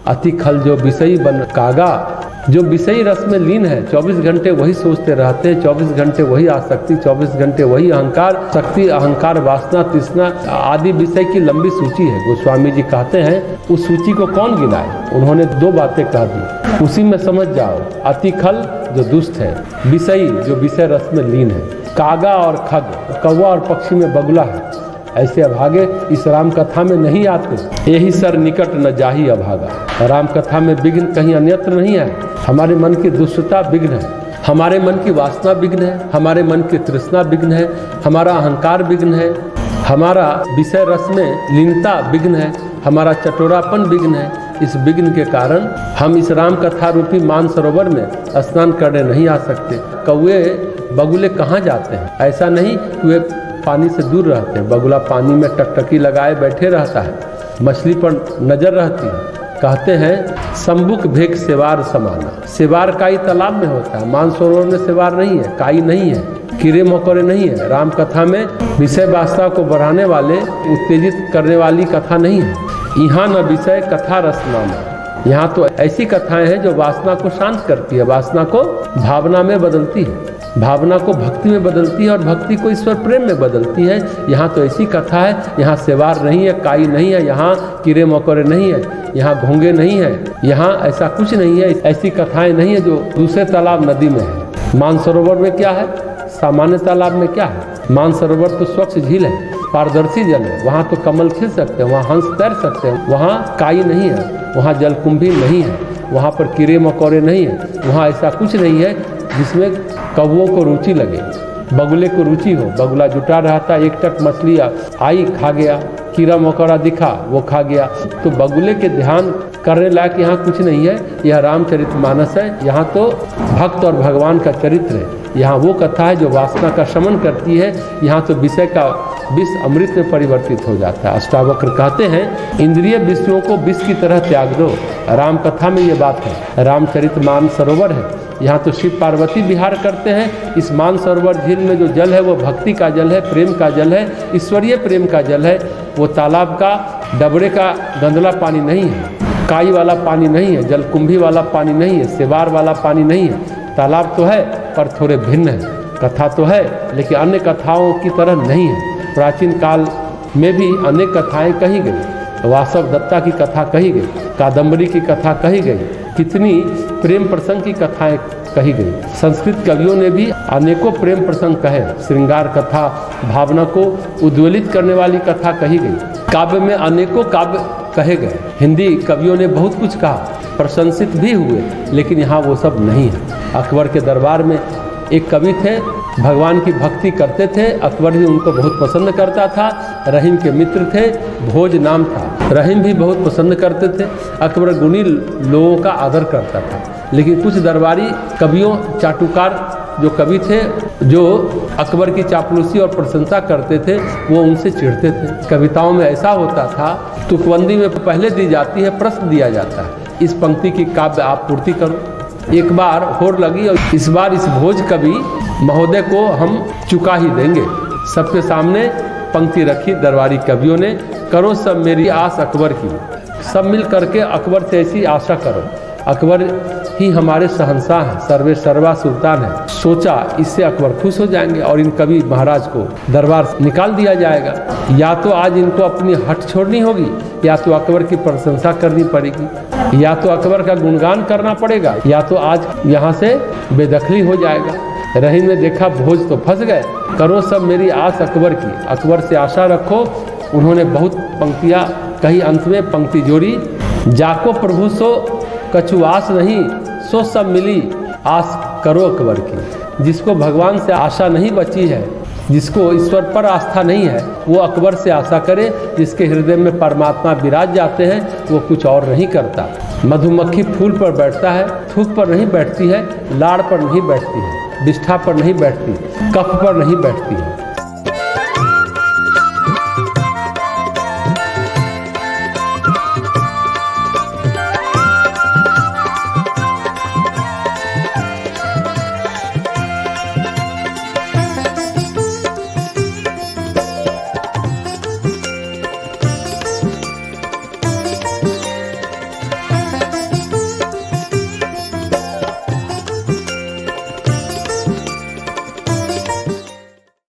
अति खल जो विषयी बन कागा, जो विषयी रस में लीन है 24 घंटे वही सोचते रहते हैं, 24 घंटे वही आसक्ति, 24 घंटे वही अहंकार, शक्ति, अहंकार, वासना, तृष्णा आदि विषय की लंबी सूची है। गोस्वामी जी कहते हैं उस सूची को कौन गिनाए। उन्होंने 2 बातें कह दी, उसी में समझ जाओ। अति खल जो दुष्ट है, विषयी जो विषय रस में लीन है, कागा और खग, कौवा और पक्षी में बगुला है, ऐसे अभागे इस राम कथा में नहीं आते। यही सर निकट न जाही अभागा। राम कथा में विघ्न कहीं अन्यत्र नहीं है। हमारे मन की दुष्टता विघ्न है, हमारे मन की वासना विघ्न है, हमारे मन की तृष्णा विघ्न है, हमारा अहंकार विघ्न है, हमारा विषय रस में लीनता विघ्न है, हमारा चटोरापन विघ्न है। इस विघ्न के कारण हम इस राम कथा रूपी मानसरोवर में स्नान करने नहीं आ सकते। कौवे बगुले कहाँ जाते हैं? ऐसा नहीं कि वे पानी से दूर रहते हैं। बगुला पानी में टकटकी लगाए बैठे रहता है, मछली पर नजर रहती है। कहते हैं संबुक भेक सेवार समाना। सेवार काई तालाब में होता है, मानसरोवर में सेवार नहीं है, काई नहीं है, कीड़े मकोड़े नहीं है। राम कथा में विषय वासना को बढ़ाने वाले, उत्तेजित करने वाली कथा नहीं है। यहाँ न विषय कथा रसनामा। यहाँ तो ऐसी कथाएं हैं जो वासना को शांत करती है, वासना को भावना में बदलती है, भावना को भक्ति में बदलती है और भक्ति को ईश्वर प्रेम में बदलती है। यहाँ तो ऐसी कथा है, यहाँ सेवार नहीं है, काई नहीं है, यहाँ कीड़े मकोड़े नहीं है, यहाँ घोंगे नहीं है, यहाँ ऐसा कुछ नहीं है। ऐसी कथाएं नहीं है जो दूसरे तालाब नदी में है। मानसरोवर में क्या है, सामान्य तालाब में क्या है? मानसरोवर तो स्वच्छ झील है, पारदर्शी जल है, वहाँ तो कमल खिल सकते हैं, वहाँ हंस तैर सकते हैं, वहाँ काई नहीं है, वहाँ जलकुंभी नहीं है, वहाँ पर कीड़े मकोड़े नहीं है, वहाँ ऐसा कुछ नहीं है जिसमें कौवों को रुचि लगे, बगुले को रुचि हो। बगुला जुटा रहता, एक टक मछली आई खा गया, कीड़ा मकोड़ा दिखा वो खा गया। तो बगुले के ध्यान करने लायक यहाँ कुछ नहीं है। यह रामचरितमानस है, यहाँ तो भक्त और भगवान का चरित्र है। यहाँ वो कथा है जो वासना का शमन करती है। यहाँ तो विषय का विष अमृत में परिवर्तित हो जाता है। अष्टावक्र कहते हैं इंद्रिय विषयों को विष की तरह त्याग दो। राम कथा में ये बात है। रामचरित मानसरोवर है, यहाँ तो शिव पार्वती विहार करते हैं। इस मानसरोवर झील में जो जल है वो भक्ति का जल है, प्रेम का जल है, ईश्वरीय प्रेम का जल है। वो तालाब का डबरे का गंदला पानी नहीं है, काई वाला पानी नहीं है, जलकुंभी वाला पानी नहीं है, सेवार वाला पानी नहीं है। तालाब तो है पर थोड़े भिन्न है, कथा तो है लेकिन अन्य कथाओं की तरह नहीं है। प्राचीन काल में भी अनेक कथाएं कही गई, वासव दत्ता की कथा कही गई, कादम्बरी की कथा कही गई, कितनी प्रेम प्रसंग की कथाएं कही गई। संस्कृत कवियों ने भी अनेकों प्रेम प्रसंग कहे, श्रृंगार कथा, भावना को उद्वेलित करने वाली कथा कही गई। काव्य में अनेकों काव्य कहे गए। हिंदी कवियों ने बहुत कुछ कहा, प्रशंसित भी हुए, लेकिन यहाँ वो सब नहीं है। अकबर के दरबार में एक कवि थे, भगवान की भक्ति करते थे, अकबर भी उनको बहुत पसंद करता था। रहीम के मित्र थे, भोज नाम था, रहीम भी बहुत पसंद करते थे। अकबर गुणी लोगों का आदर करता था, लेकिन कुछ दरबारी कवियों, चाटुकार जो कवि थे, जो अकबर की चापलूसी और प्रशंसा करते थे, वो उनसे चिढ़ते थे। कविताओं में ऐसा होता था, तुकबंदी में पहले दी जाती है, प्रश्न दिया जाता है, इस पंक्ति की काव्य आप पूर्ति करो। एक बार होड़ लगी और इस बार इस भोज कवि महोदय को हम चुका ही देंगे। सबके सामने पंक्ति रखी दरबारी कवियों ने, करो सब मेरी आस अकबर की। सब मिल करके अकबर से ऐसी आशा करो, अकबर ही हमारे शहंशाह हैं, सर्वे सर्वा सुल्तान है। सोचा इससे अकबर खुश हो जाएंगे और इन कवि महाराज को दरबार से निकाल दिया जाएगा। या तो आज इनको अपनी हट छोड़नी होगी, या तो अकबर की प्रशंसा करनी पड़ेगी, या तो अकबर का गुणगान करना पड़ेगा, या तो आज यहाँ से बेदखली हो जाएगा। रहीम ने देखा भोज तो फंस गए, करो सब मेरी आस अकबर की, अकबर से आशा रखो। उन्होंने बहुत पंक्तियाँ कही, अंत में पंक्ति जोड़ी, जाको प्रभु सो कछु आस नहीं, सो सब मिली आस करो अकबर की। जिसको भगवान से आशा नहीं बची है, जिसको ईश्वर पर आस्था नहीं है वो अकबर से आशा करे, जिसके हृदय में परमात्मा विराज जाते हैं वो कुछ और नहीं करता। मधुमक्खी फूल पर बैठता है, थूक पर नहीं बैठती है, लाड़ पर नहीं बैठती है, विष्ठा पर नहीं बैठती, कफ पर नहीं बैठती है।